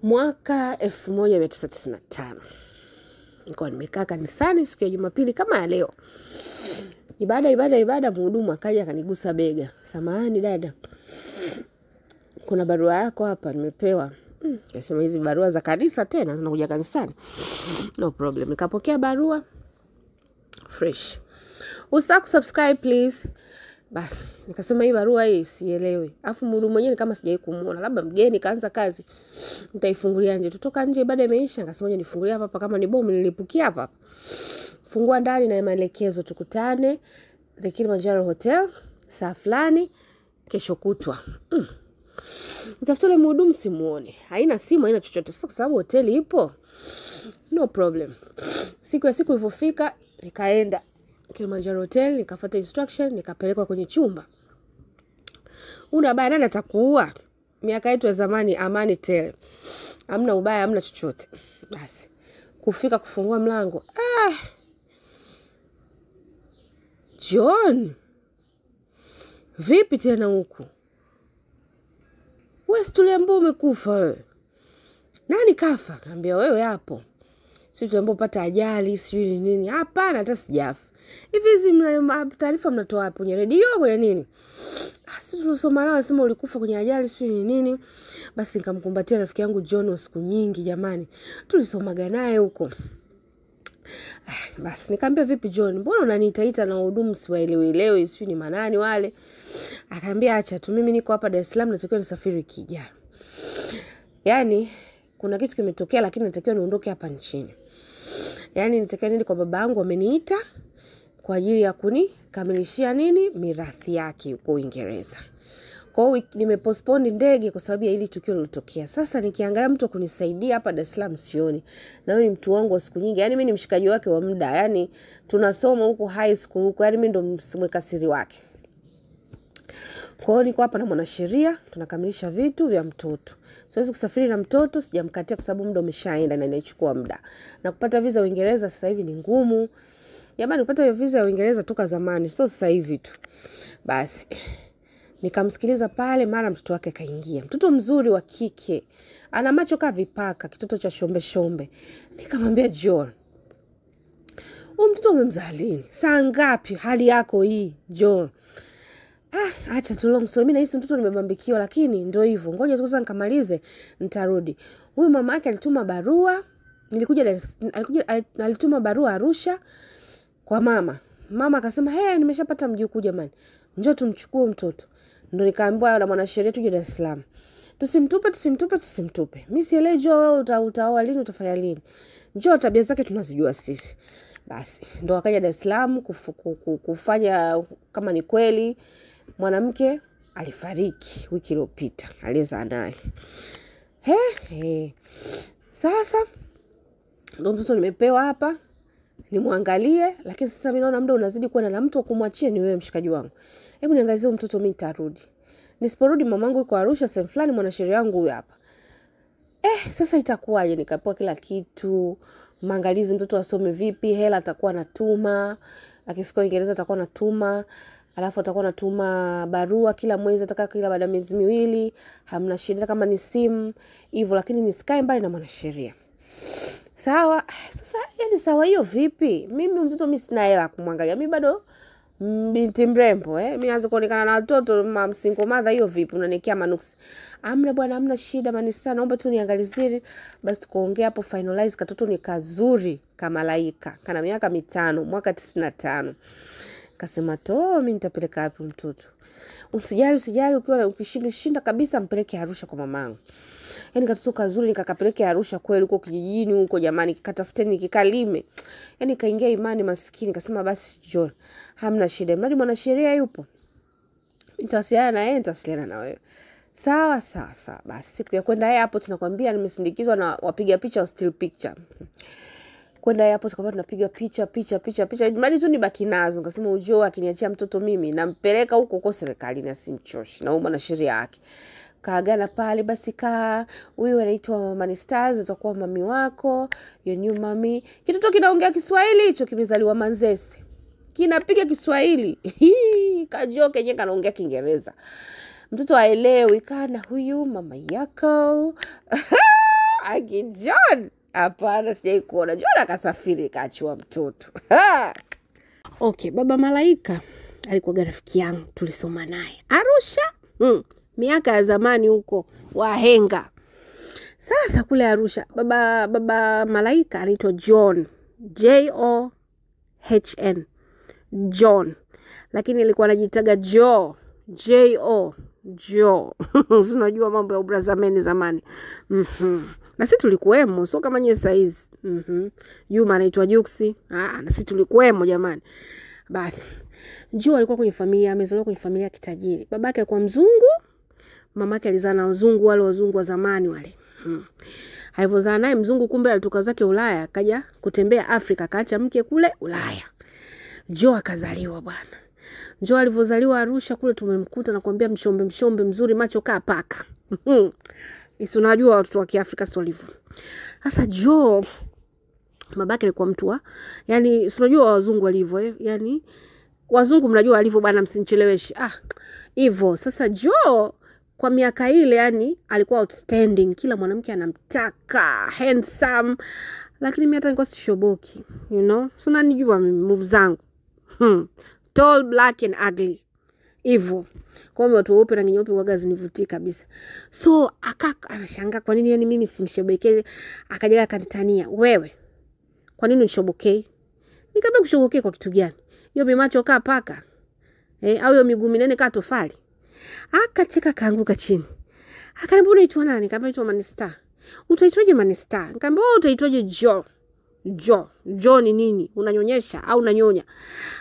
Mwaka 1995. Nilikuwa nimekaa kanisani siku ya Jumapili kama ya leo. Ibada mhudumu akaja akanigusa bega. Samahani dada, kuna barua yako hapa nimepewa. Nasema hizi barua za kanisa tena zinakuja kanisani. No problem. Nikapokea barua fresh. Usisahau kusubscribe please. Basi nikasema hii barua hii sielewi. Alafu mhudumu mwenyewe ni kama sijawahi kumuona. Labda mgeni kaanza kazi. Nitaifungulia nje. Tutoka nje ibada imeisha. Nikasema ngoja nifungulie hapa kama ni bomu nilipukia hapa. Fungua ndani na maelekezo, tukutane The Kilimanjaro Hotel saa fulani kesho kutwa. Nitafuta yule mhudumu simuone. Haina simu, haina chochote. Sasa kwa sababu hoteli ipo. No problem. Siku ilipofika nikaenda Kilimanjaro Hotel, nikafuata instruction, nikapelekwa kwenye chumba. Una baya nani atakuua? Miaka yetu ya zamani amani tele. Hamna ubaya, hamna chochote. Basi kufika kufungua mlango. John, vipi tena huku? Wewe tuliambiwa umekufa wewe. Nani kafa? Kaambia wewe hapo. Sisi tuliambiwa upata ajali, sijui nini. Hapana, hata sijafa. Hivi hizi taarifa mnatoa hapo kwenye redio kwenye nini? Sisi tulisoma nao wasema ulikufa kwenye ajali sijui nini. Basi nikamkumbatia rafiki yangu John wa siku nyingi jamani. Tulisomaga naye huko. Basi nikamwambia vipi John? Mbona unaniitaita na wahudumu siwaelewi sijui ni manani wale? Akaambia acha tu, mimi niko hapa Dar es Salaam natakiwa nisafiri wiki ijayo. Yaani kuna kitu kimetokea lakini natakiwa niondoke hapa nchini. Yaani natakiwa niende kwa baba yangu, ameniita kwa ajili ya kunikamilishia mirathi yake huko Uingereza. Kwa hiyo nimepostpone ndege kwa sababu ya hili tukio lilotokea. Sasa nikiangalia mtu kunisaidia hapa Dar es Salaam sioni. Na huyu ni mtu wangu wa siku nyingi. Yaani mimi ni mshikaji wake wa muda. Yaani tunasoma huko high school huko. Yaani mimi ndo mweka siri wake. Kwa hiyo niko hapa na mwanasheria, tunakamilisha vitu vya mtoto. Siwezi kusafiri na mtoto, sijamkatia kwa sababu muda umeshaenda na inachukua muda. Na kupata visa Uingereza sasa hivi ni ngumu. Jamani kupata visa ya Uingereza toka zamani, sio sasa hivi tu. Basi nikamsikiliza pale, mara mtoto wake kaingia. Mtoto mzuri wa kike. Ana macho kama vipaka, kitoto cha shombe. Nikamwambia John, huyu mtoto umemzaa lini? Saa ngapi? Hali yako hii, John? Acha tulong story. Mimi nahisi mtoto nimebambikiwa lakini ndio hivyo. Ngoja tu kwanza nikamalize nitarudi. Huyu mama yake alituma barua. Alituma barua Arusha kwa mama. Mama akasema, nimeshapata mjukuu jamani. Njoo tumchukue mtoto." Ndio nikaambiwa na mwanasheria tuje Dar es Salaam. Tusimtupe. Mimi sielewi wewe utaoa lini, utafanya lini. Njoo tabia zake tunazijua sisi. Basi ndio akaja Dar es Salaam kufanya kama ni kweli mwanamke alifariki wiki iliyopita aliyezaa naye. Sasa ndio mtoto nimepewa hapa nimwangalie, lakini sasa mimi naona muda unazidi kuwa na mtu kumwachia ni wewe mshikaji wangu. Hebu niangalie mtoto mimi nitarudi. Nisiporudi mamangu yuko Arusha sehemu fulani, mwanasheria wangu huyu hapa. Sasa itakuwaje? Nikapewa kila kitu, maangalizi mtoto asome vipi, hela atakuwa anatuma, akifika Uingereza atakuwa anatuma, alafu atakuwa anatuma barua kila mwezi, ataka kila baada ya miezi miwili, hamna shida kama ni simu hivyo, lakini nisikae mbali na mwanasheria. Sawa. Sasa yani sawa hiyo vipi? Mimi mtoto mimi sina hela kumwangalia. Mimi bado binti mrembo mimi naanza kuonekana na watoto single mother, hiyo vipi? Unanikia manuksi. Amna bwana, hamna shida manisa, naomba tu niangalizie basi tukaongea hapo finalize. Katoto ni kazuri kama malaika. Kana miaka 5, mwaka 95. Kasema mimi nitapeleka wapi mtoto? Usijali ukiwa ukishinda kabisa mpeleke Arusha kwa mamangu. Yaani katoto kazuri nikakapeleke Arusha kweli huko kijijini huko jamani, kikatafuteni kikalime. Yaani kaingia imani maskini, kasema basi John, hamna shida. Mradi mwanasheria yupo. Nitawasiliana na yeye, nitawasiliana na wewe. Sawa. Basi siku ya kwenda hapo tunakwambia nimesindikizwa na wapiga picha wa still picture. Kwenda hapo tukawa tunapiga picha. Mradi tu nibaki nazo. Nikasema ujio akiniachia mtoto mimi nampeleka huko serikalini asinchoshi na mwanasheria yake. Kaagana pale basi huyu anaitwa Manistaz, utakuwa mami wako, your new mommy. Kitoto kinaongea Kiswahili hicho, kimezaliwa Manzese. Kinapiga Kiswahili. Kajoke yenyewe kanaongea Kiingereza. Mtoto haelewi, kana huyu mama yako. Aki John, hapana sijai kuona. John akasafiri kaachua mtoto. Okay, baba Malaika alikuwa rafiki yangu, tulisoma naye Arusha. Miaka ya zamani huko wahenga. Sasa kule Arusha baba Malaika anaitwa John, John, John. Lakini alikuwa anajitaga Joe, Joe. Unajua mambo ya ubrazameni zamani. Na sisi tulikuwemo, sio kama nyie saizi. Juma anaitwa Juksi. Na sisi tulikuwemo jamani. Basi Joe alikuwa kwenye familia, amezaliwa kwenye familia kitajiri. Babake alikuwa mzungu, mamake alizaa na wazungu, wale wazungu wa zamani wale. Alivyozaa naye mzungu, kumbe alitoka zake Ulaya, akaja kutembea Afrika, kaacha mke kule Ulaya. Joe akazaliwa bwana. Joe alivyozaliwa Arusha kule tumemkuta na kuambia mshombe mzuri, macho kaa paka. Isi unajua watoto wa Kiafrika sio hivyo. Sasa Joe babake alikuwa mtu wa, yani unajua wazungu walivyo yani wazungu mnajua walivyo bwana, msinicheleweshe. Hivyo sasa Joe kwa miaka ile yani alikuwa outstanding, kila mwanamke anamtaka, handsome. Lakini mimi hata nilikuwa sishoboki, you know. So unanijua mimi move zangu. Tall, black and ugly. Hivyo. Kwa hiyo watu weupe na nyeupe waga zinivutii kabisa. So anashangaa kwa nini yani mimi simshobokee. Akaja akanitania, "Wewe, kwa nini unishobokee?" Nikamwambia kushobokee kwa kitu gani? Hiyo bimacho kaa paka. Au hiyo miguu minene kaa tofali. Akacheka kaanguka chini. Akaniambia unaitwa nani? Nikamwambia naitwa Manista. Utaitwaje Manista? Nikamwambia wewe utaitwaje Joe? Joe ni nini? Unanyonyesha au unanyonya?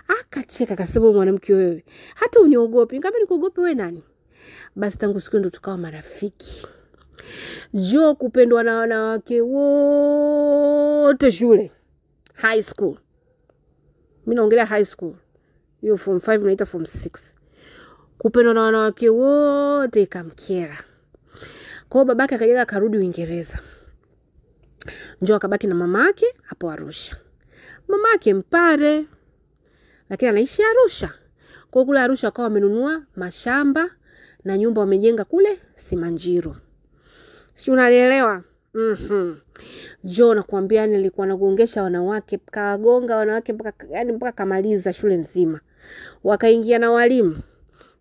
Akacheka akasema mwanamke wewe, hata uniogopi. Nikamwambia nikuogope wewe nani? Basi tangu siku ndo tukawa marafiki. Joe kupendwa na wanawake wote shule. High school. Mimi naongelea high school. Hiyo form 5 naita form 6. Kupendwa na wanawake wote ikamkera. Kwa hiyo babake akaja akarudi Uingereza. Joe akabaki na mamake hapo Arusha. Mamake Mpare, lakini anaishi Arusha. Kwa kule Arusha akawa amenunua mashamba na nyumba wamejenga kule Simanjiro. Si unanielewa? Joe nakwambia nilikuwa nagongesha wanawake, kagonga wanawake mpaka kamaliza shule nzima. Wakaingia na walimu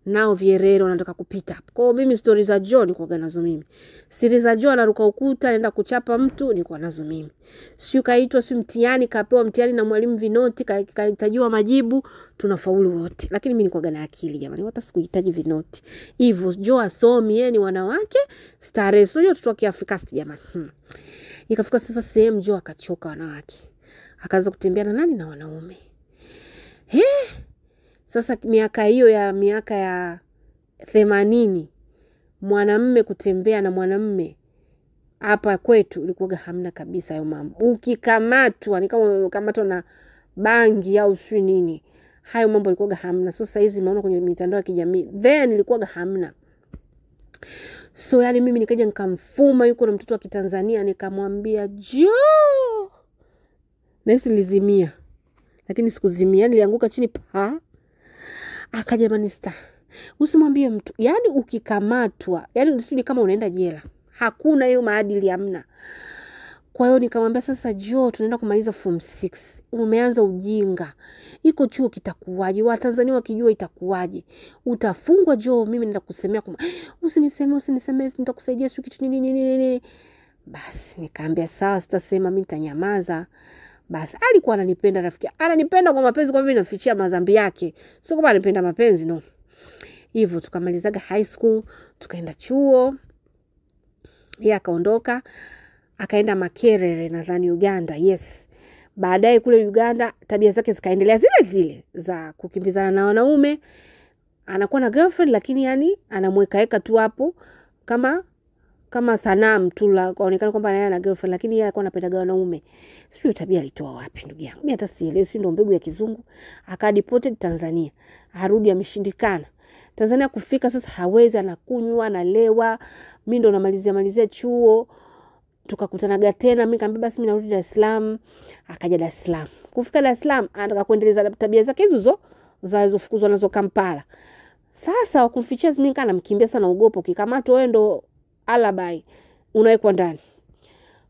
nao vierero wanataka kupita. Kwa mimi story za Joe nilikuwa nazo mimi. Siri za Joe anaruka ukuta anaenda kuchapa mtu nilikuwa nazo mimi. Sio kaitwa sio mtihani, kapewa mtihani na mwalimu vinoti, kahitajiwa majibu, tunafaulu wote. Lakini mimi nilikuwa na akili jamani, hata sikuhitaji vinoti. Hivyo Joe asomi yeye ni wanawake starehe. Unajua watoto wa Kiafrika jamani. Ikafika sasa sehemu Joe akachoka wanawake. Akaanza kutembea na nani na wanaume. Sasa miaka ya 80 mwanamume kutembea na mwanamume hapa kwetu ilikuwa hamna kabisa hayo mambo. Ukikamatwa ni kama umekamatwa na bangi au sio nini. Hayo mambo ilikuwa hamna. So sasa hizi naona kwenye mitandao ya kijamii. Then ilikuwa hamna. So yani mimi nikaja nikamfuma yuko na mtoto wa Kitanzania nikamwambia Joe. Nahisi nilizimia. Lakini sikuzimia, nilianguka chini pa. Akaja Manista. Usimwambie mtu. Yaani ukikamatwa, yaani usije kama unaenda jela. Hakuna hiyo maadili hamna. Kwa hiyo nikamwambia sasa Joe tunaenda kumaliza form 6. Umeanza ujinga. Iko chuo kitakuwaje? Watanzania wakijua itakuwaje? Utafungwa Joe, mimi nenda kusemea kwa usinisemee nitakusaidia sio kitu nini. Basi nikaambia sawa sitasema mimi nitanyamaza. Basi alikuwa ananipenda rafiki. Ananipenda kwa mapenzi kwa mimi nafichia madhambi yake. Sio kama ananipenda mapenzi no. Hivyo tukamalizaga high school, tukaenda chuo. Yeye akaondoka, akaenda Makerere nadhani Uganda. Yes. Baadaye kule Uganda tabia zake zikaendelea zile za kukimbizana na wanaume. Anakuwa na girlfriend lakini yani anamweka tu hapo kama sanamu tu la kuonekana kwamba yeye ana girlfriend lakini yeye alikuwa anapenda wanaume. Sio tabia alitoa wapi ndugu yangu? Mimi hata sielewi, si ndo mbegu ya kizungu. Akadeported Tanzania. Arudi ameshindikana. Tanzania kufika sasa hawezi, anakunywa, analewa. Mimi ndo namalizia chuo. Tukakutana tena, mimi nikamwambia basi mimi narudi Dar es Salaam. Akaja Dar es Salaam. Kufika Dar es Salaam anataka kuendeleza tabia zake hizo zilizofukuzwa nazo Kampala. Sasa wakumfichia mimi kana mkimbia sana ugopo, ukikamatwa wewe ndo alibi unawekwa ndani.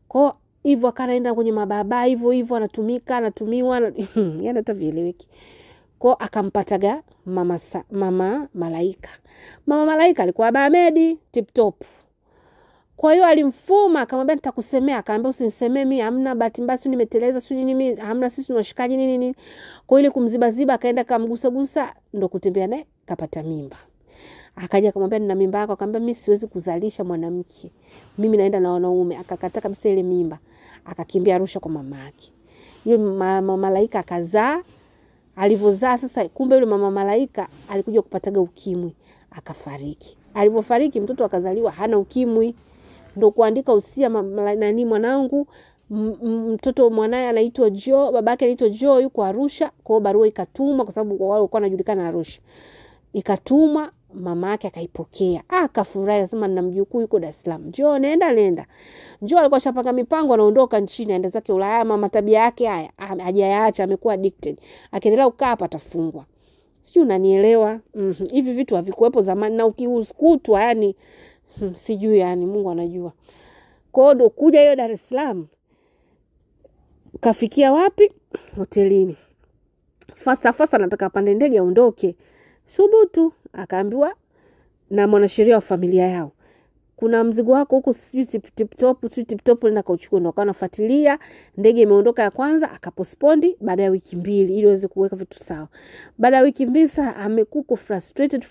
Kwa hivyo akaenda kwenye mababa hivyo anatumiwa yani hata vieleweki. Kwa akampataga mama Malaika. Mama Malaika alikuwa Ahmed tip top. Kwa hiyo alimfuma akamwambia nitakusemea, akamwambia usinisemee mimi, hamna bahati mbaya nimeteleza mimi, hamna sisi tunashikaji nini. Kwa ile kumziba akaenda kamgusa ndo kutembea naye kapata mimba. Akaja akamwambia nina mimba yako, akamwambia mimi siwezi kuzalisha mwanamke. Mimi naenda na wanaume. Akakataa kabisa ile mimba. Akakimbia Arusha kwa mama yake. Yule mama Malaika akazaa. Alivyozaa sasa kumbe yule mama Malaika alikuja kupataga ukimwi, akafariki. Alivyofariki mtoto akazaliwa hana ukimwi. Ndio kuandika usia nani mwanangu, mtoto mwanae anaitwa Joe, babake anaitwa Joe yuko Arusha. Kwa barua ikatumwa kwa sababu wao walikuwa wanajulikana Arusha. Ikatumwa, mama yake akaipokea. Akafurahi akasema nina mjukuu yuko Dar es Salaam. Joe nenda. Joe alikuwa shapanga mipango anaondoka nchini aenda zake Ulaya, mama tabia yake haya hajayaacha, amekuwa addicted. Akiendelea kukaa hapa atafungwa. Sijui unanielewa? Hivi vitu havikuepo zamani na ukiuskutwa yani sijui yani Mungu anajua. Kwa hiyo kuja hiyo Dar es Salaam kafikia wapi? Hotelini. Fast anataka pande ndege aondoke. Subutu akaambiwa na mwanasheria wa familia yao, kuna mzigo wako huko sijui tip top nenda kauchukue. Ndo anafuatilia, ndege imeondoka ya kwanza akapostpone baada ya wiki 2 ili aweze kuweka vitu sawa. Baada ya wiki 2 sasa amekuko frustrated.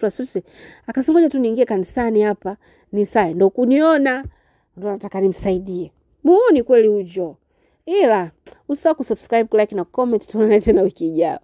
Akasema ngoja tu niingie kanisani hapa ni sawa, ndo kuniona ndo nataka nimsaidie. Muone kweli ujo. Ila usisahau kusubscribe, like na comment. Tuonane tena wiki ijayo.